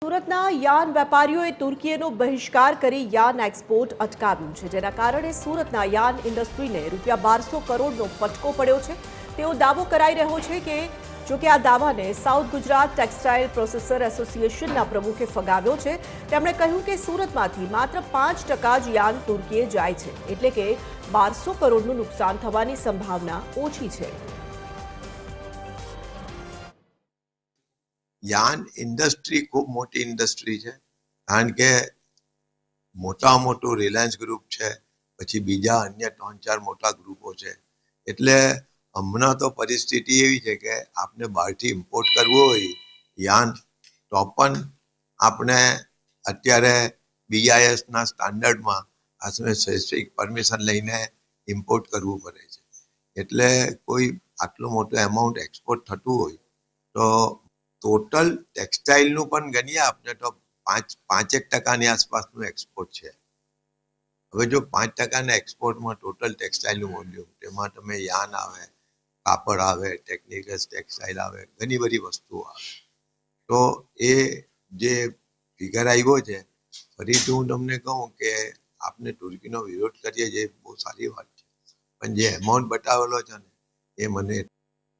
સુરતના યાન વેપારીઓએ તુર્કીનો બહિષ્કાર કરી યાન એક્સપોર્ટ અટકાવ્યું છે, જેના કારણે સુરતના યાન ઇન્ડસ્ટ્રીને ₹1200 કરોડનો ફટકો પડ્યો છે। તેવો દાવો કરાઈ રહ્યો છે કે જો કે આ દાવાને સાઉથ ગુજરાત ટેક્સટાઇલ પ્રોસેસર એસોસિએશનના પ્રમુખે ફગાવ્યો છે। તેમણે કહ્યું કે સુરતમાંથી માત્ર 5% જ યાન તુર્કીએ જાય છે, એટલે કે 1200 કરોડનું નુકસાન થવાની સંભાવના ઓછી છે। यान इंडस्ट्री खूब मोटी इंडस्ट्री है, कारण के मोटा मोटू रिलायंस ग्रुप है, पछी बीजा अन्य 3-4 मोटा ग्रुपो है। एटले हमना तो परिस्थिति एवी है कि आपने बहारथी इम्पोर्ट करवो होय यान तो पण आपने अत्यारे BIS ना स्टैंडर्ड में आसमे स्पेसिफिक परमिशन लईने इम्पोर्ट करवू पड़े छे। एटले कोई आटलो मोटो एमाउंट एक्सपोर्ट थतुं होय तो टोटल टेक्सटाइल नु पण गणिए आपने तो 5% आसपासनु एक्सपोर्ट है। हवे जो 5% एक्सपोर्ट में टोटल टेक्सटाइल नु वॉल्यूम तेमां तमे यान आवे, कापड़ आवे, टेक्निकल टेक्सटाइल आवे, घणी बधी वस्तुओ आवे, तो ए जे फिगर आव्यो छे फरीथी हूँ तमने कहूँ के आपने तुर्कीनो विरोध करीए जे बहु सारी वात छे, पण जे एमाउंट बतावेलो छे ने ए मने